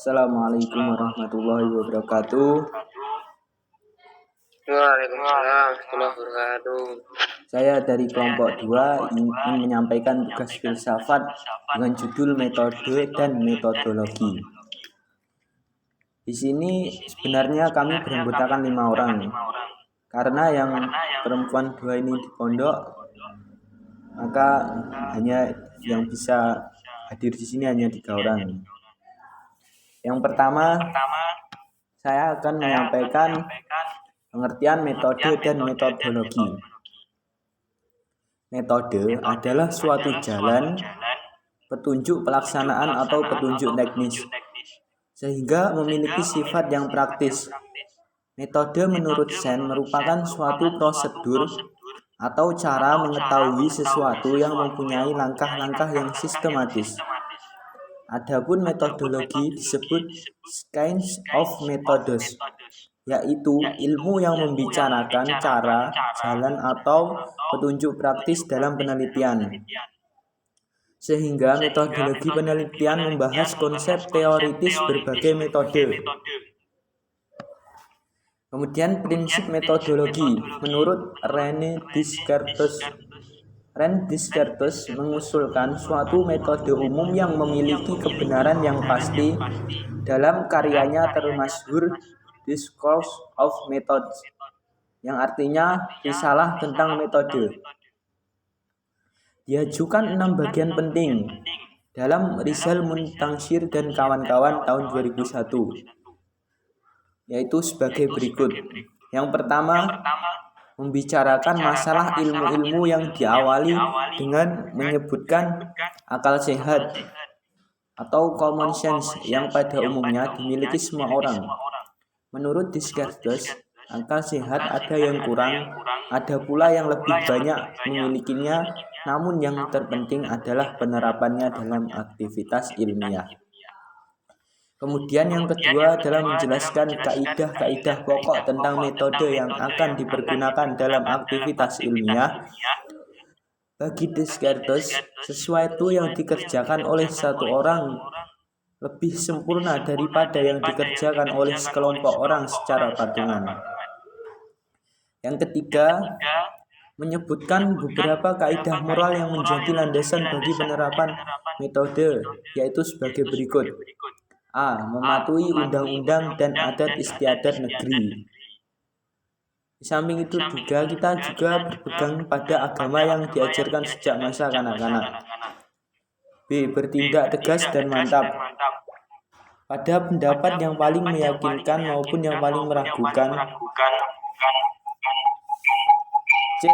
Assalamualaikum warahmatullahi wabarakatuh. Waalaikumsalam warahmatullahi wabarakatuh. Saya dari kelompok 2 ingin menyampaikan tugas filsafat dengan judul metode dan metodologi. Di sini sebenarnya kami beranggotakan 5 orang. Karena yang perempuan 2 ini di pondok, maka hanya yang bisa hadir di sini hanya 3 orang. Yang pertama, saya akan menyampaikan pengertian metode dan metodologi. Metode adalah suatu jalan, petunjuk pelaksanaan atau petunjuk teknis, sehingga memiliki sifat yang praktis. Metode menurut Sen merupakan suatu prosedur atau cara mengetahui sesuatu yang mempunyai langkah-langkah yang sistematis. Adapun metodologi disebut science of methods, yaitu ilmu yang membicarakan cara, jalan, atau petunjuk praktis dalam penelitian. Sehingga metodologi penelitian membahas konsep teoritis berbagai metode. Kemudian prinsip metodologi menurut René Descartes mengusulkan suatu metode umum yang memiliki kebenaran yang pasti dalam karyanya termasyhur Discourse of Methods, yang artinya risalah tentang metode. Diajukan 6 bagian penting dalam Rizal Muntangsir dan kawan-kawan tahun 2001, yaitu sebagai berikut. Yang pertama, membicarakan masalah ilmu-ilmu yang diawali dengan menyebutkan akal sehat atau common sense yang pada umumnya dimiliki semua orang. Menurut Descartes, akal sehat ada yang kurang, ada pula yang lebih banyak memilikinya, namun yang terpenting adalah penerapannya dalam aktivitas ilmiah. Kemudian yang kedua adalah menjelaskan kaidah-kaidah pokok tentang metode yang akan dipergunakan dalam aktivitas ilmiah. Bagi Descartes, sesuatu yang dikerjakan oleh satu orang lebih sempurna daripada yang dikerjakan oleh sekelompok orang secara patungan. Yang ketiga, menyebutkan beberapa kaidah moral yang menjadi landasan bagi penerapan metode, yaitu sebagai berikut. A. Mematuhi undang-undang dan adat istiadat negeri. Di samping itu juga kita berpegang pada agama yang diajarkan sejak masa kanak-kanak. B. Bertindak tegas dan mantap pada pendapat yang paling meyakinkan maupun yang paling meragukan. C.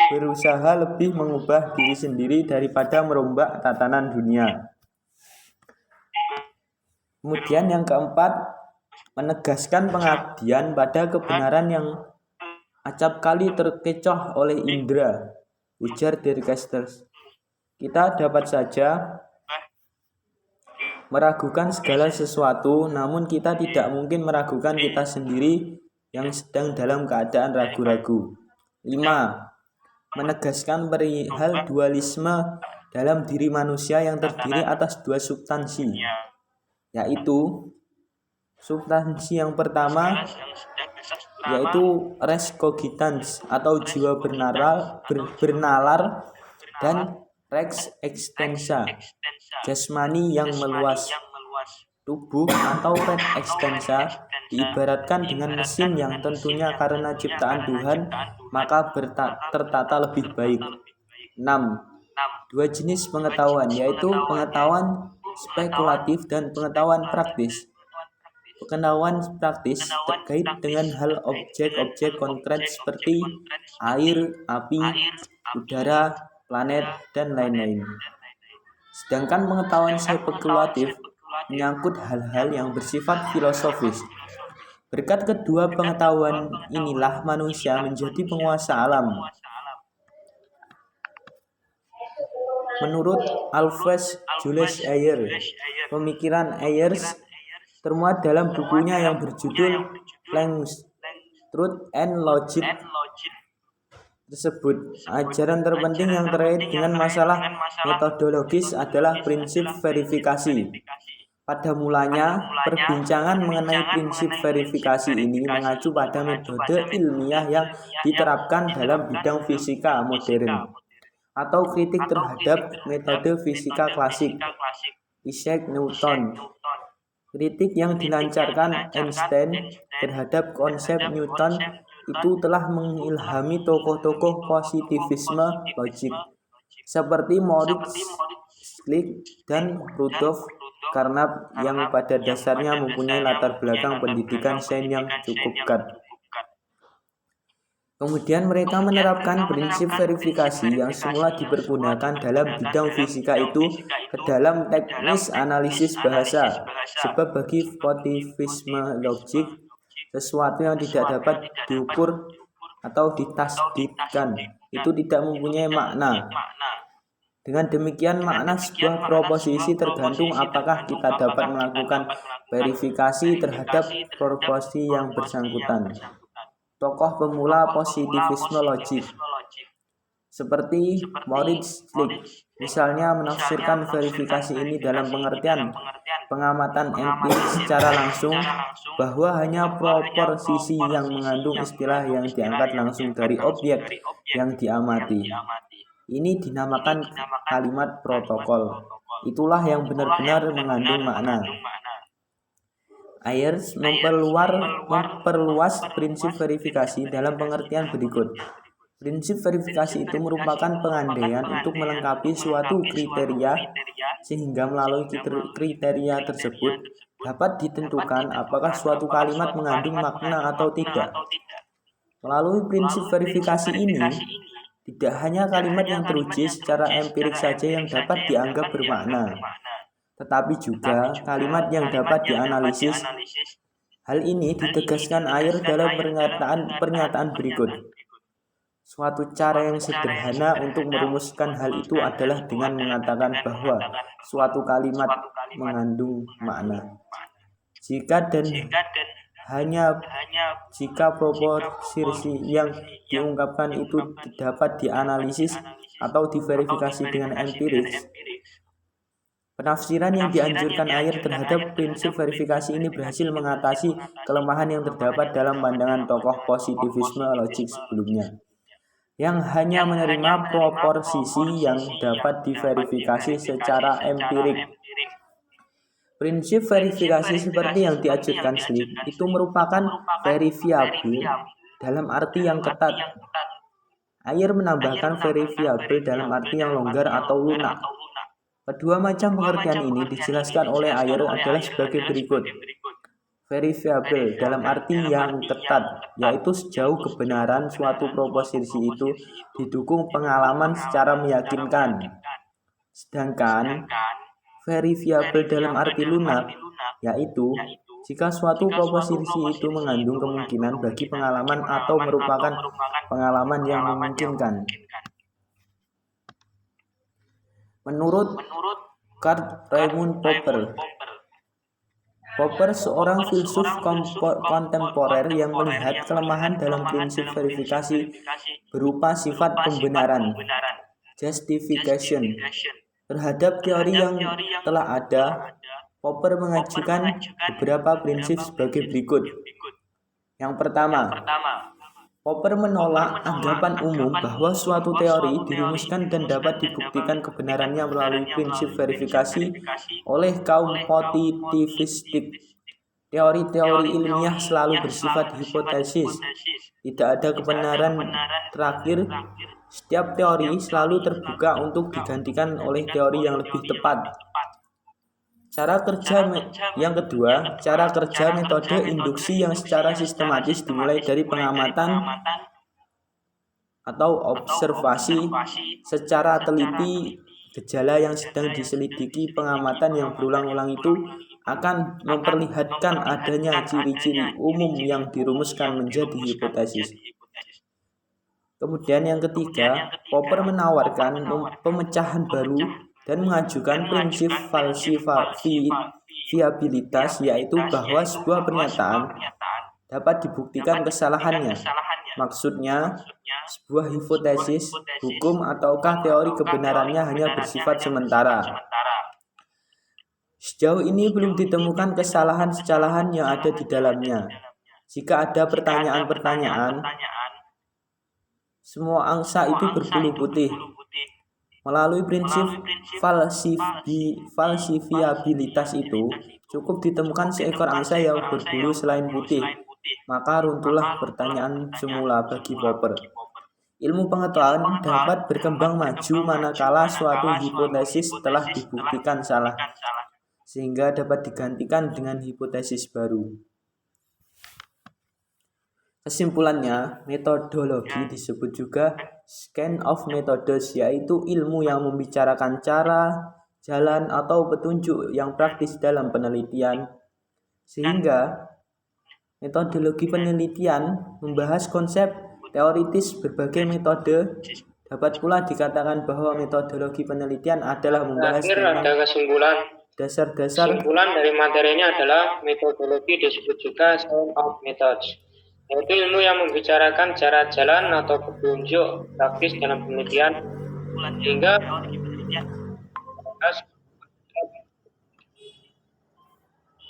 Berusaha lebih mengubah diri sendiri daripada merombak tatanan dunia. Kemudian yang keempat, menegaskan pengabdian pada kebenaran yang acap kali terkecoh oleh indera, ujar Descartes. Kita dapat saja meragukan segala sesuatu, namun kita tidak mungkin meragukan kita sendiri yang sedang dalam keadaan ragu-ragu. 5. Menegaskan perihal dualisme dalam diri manusia yang terdiri atas 2 substansi, yaitu substansi yang pertama yaitu res cogitans atau jiwa bernalar dan rex extensa jasmani yang meluas. Tubuh atau res extensa diibaratkan dengan mesin yang tentunya karena ciptaan Tuhan maka tertata lebih baik. 6. 2 jenis pengetahuan, yaitu pengetahuan spekulatif dan pengetahuan praktis. Pengetahuan praktis terkait dengan hal objek-objek konkret seperti air, api, udara, planet, dan lain-lain. Sedangkan pengetahuan spekulatif menyangkut hal-hal yang bersifat filosofis. Berkat kedua pengetahuan inilah manusia menjadi penguasa alam. Menurut Alfred Julius Ayer, pemikiran Ayers termuat dalam bukunya yang berjudul Language, Truth and Logic tersebut. Ajaran terpenting yang terkait dengan masalah metodologis adalah prinsip verifikasi. Pada mulanya, perbincangan mengenai prinsip verifikasi ini mengacu pada metode ilmiah yang diterapkan dalam bidang fisika modern atau kritik terhadap metode fisika klasik Isaac Newton. Kritik yang dilancarkan Einstein terhadap konsep Newton itu telah mengilhami tokoh-tokoh positivisme logik seperti Moritz Schlick dan Rudolf Carnap yang pada dasarnya mempunyai latar belakang pendidikan sains yang cukup kuat. Kemudian mereka menerapkan prinsip verifikasi yang semula dipergunakan dalam bidang fisika itu ke dalam teknis analisis bahasa. Sebab bagi positivisme logik, sesuatu yang tidak dapat diukur atau ditasdidkan itu tidak mempunyai makna. Dengan demikian, makna sebuah proposisi tergantung apakah kita dapat melakukan verifikasi terhadap proposisi yang bersangkutan. Tokoh pemula positivisme logik seperti Moritz Schlick misalnya menafsirkan verifikasi ini dalam pengertian pengamatan empirik secara langsung bahwa hanya proposisi yang mengandung istilah yang diangkat langsung dari objek yang diamati. Ini dinamakan kalimat protokol. Itulah yang benar-benar mengandung makna. Ayers memperluas prinsip verifikasi dalam pengertian berikut. Prinsip verifikasi itu merupakan pengandaian untuk melengkapi suatu kriteria sehingga melalui kriteria tersebut dapat ditentukan apakah suatu kalimat mengandung makna atau tidak. Melalui prinsip verifikasi ini, tidak hanya kalimat yang teruji secara empirik saja yang dapat dianggap bermakna, tetapi juga kalimat yang dapat dianalisis. Hal ini ditegaskan Ayers dalam pernyataan berikut. Suatu cara yang sederhana untuk merumuskan hal itu adalah dengan mengatakan bahwa suatu kalimat mengandung makna. Jika dan hanya jika proposisi yang diungkapkan itu dapat dianalisis atau diverifikasi dengan empiris. Penafsiran yang dianjurkan Ayers terhadap prinsip verifikasi ini berhasil mengatasi kelemahan yang terdapat dalam pandangan tokoh positivisme logik sebelumnya, yang hanya menerima proposisi yang dapat diverifikasi secara empirik. Prinsip verifikasi seperti yang diajarkan Schlick itu merupakan verifiabel dalam arti yang ketat. Ayers menambahkan verifiabel dalam arti yang longgar atau lunak. Kedua macam pengertian ini dijelaskan oleh Ayers adalah sebagai berikut. Verifiabel dalam arti yang ketat, yaitu sejauh kebenaran suatu proposisi itu didukung pengalaman secara meyakinkan. Sedangkan verifiabel dalam arti lunak, yaitu jika suatu proposisi itu mengandung kemungkinan bagi pengalaman atau merupakan pengalaman yang memungkinkan. Menurut Karl Raimund Popper, seorang filsuf kontemporer yang melihat kelemahan dalam prinsip verifikasi berupa sifat pembenaran, justification, terhadap teori yang telah ada. Popper mengajukan beberapa prinsip sebagai berikut. Yang pertama, Popper menolak anggapan umum bahwa suatu teori dirumuskan dan dapat dibuktikan kebenarannya melalui prinsip verifikasi oleh kaum positivistik. Teori-teori ilmiah selalu bersifat hipotesis. Tidak ada kebenaran terakhir. Setiap teori selalu terbuka untuk digantikan oleh teori yang lebih tepat. Yang kedua, cara kerja metode induksi yang secara sistematis dimulai dari pengamatan atau observasi secara teliti gejala yang sedang diselidiki. Pengamatan yang berulang-ulang itu akan memperlihatkan adanya ciri-ciri umum yang dirumuskan menjadi hipotesis. Kemudian yang ketiga, Popper menawarkan pemecahan baru dan mengajukan prinsip falsifiabilitas, yaitu bahwa sebuah pernyataan dapat dibuktikan kesalahannya. Maksudnya, sebuah hipotesis, hukum, ataukah teori kebenarannya hanya bersifat sementara. Sejauh ini belum ditemukan kesalahan-kesalahan yang ada di dalamnya. Jika ada pertanyaan-pertanyaan, semua angsa itu berbulu putih. Melalui prinsip falsifiabilitas itu, cukup ditemukan seekor angsa yang berbulu selain putih, maka runtuhlah pertanyaan semula bagi Popper. Ilmu pengetahuan dapat berkembang maju manakala suatu hipotesis telah dibuktikan salah, sehingga dapat digantikan dengan hipotesis baru. Kesimpulannya, metodologi disebut juga science of methods, yaitu ilmu yang membicarakan cara, jalan, atau petunjuk yang praktis dalam penelitian. Sehingga, metodologi penelitian membahas konsep teoritis berbagai metode. Dapat pula dikatakan bahwa metodologi penelitian adalah membahas tentang dasar-dasar. Kesimpulan dari materinya adalah metodologi disebut juga science of methods, yaitu ilmu yang membicarakan cara jalan atau petunjuk praktis dalam penelitian, sehingga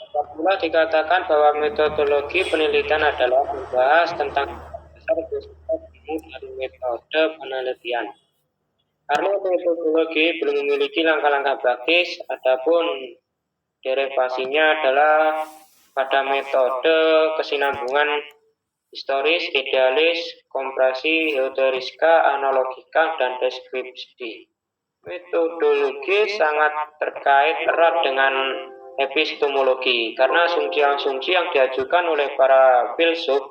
dapat pula dikatakan bahwa metodologi penelitian adalah membahas tentang dasar-dasar ilmu dari metode penelitian. Karena metodologi belum memiliki langkah-langkah praktis, adapun derivasinya adalah pada metode kesinambungan historis, idealis, komparasi, heuriska, analogika, dan deskripsi. Metodologi sangat terkait erat dengan epistemologi karena asumsi-asumsi yang diajukan oleh para filsuf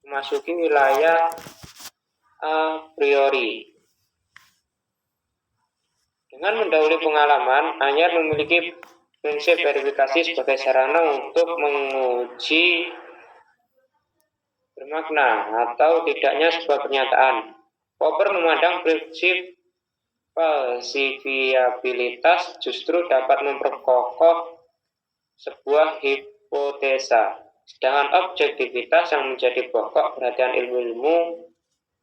memasuki wilayah a priori. Dengan mendahului pengalaman, Anyar memiliki prinsip verifikasi sebagai sarana untuk menguji bermakna atau tidaknya sebuah pernyataan. Popper memandang prinsip falsifiabilitas justru dapat memperkokoh sebuah hipotesa, sedangkan objektivitas yang menjadi pokok perhatian ilmu-ilmu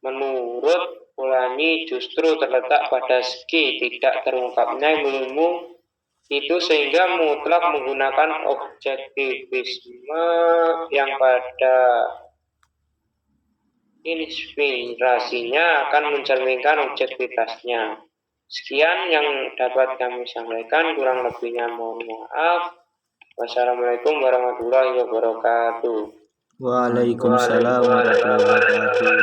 menurut Polanyi justru terletak pada segi tidak terungkapnya ilmu itu, sehingga mutlak menggunakan objektivisme yang pada inspirasinya akan mencerminkan objektivitasnya. Sekian yang dapat kami sampaikan, kurang lebihnya mohon maaf. Wassalamualaikum warahmatullahi wabarakatuh. Waalaikumsalam warahmatullahi wabarakatuh.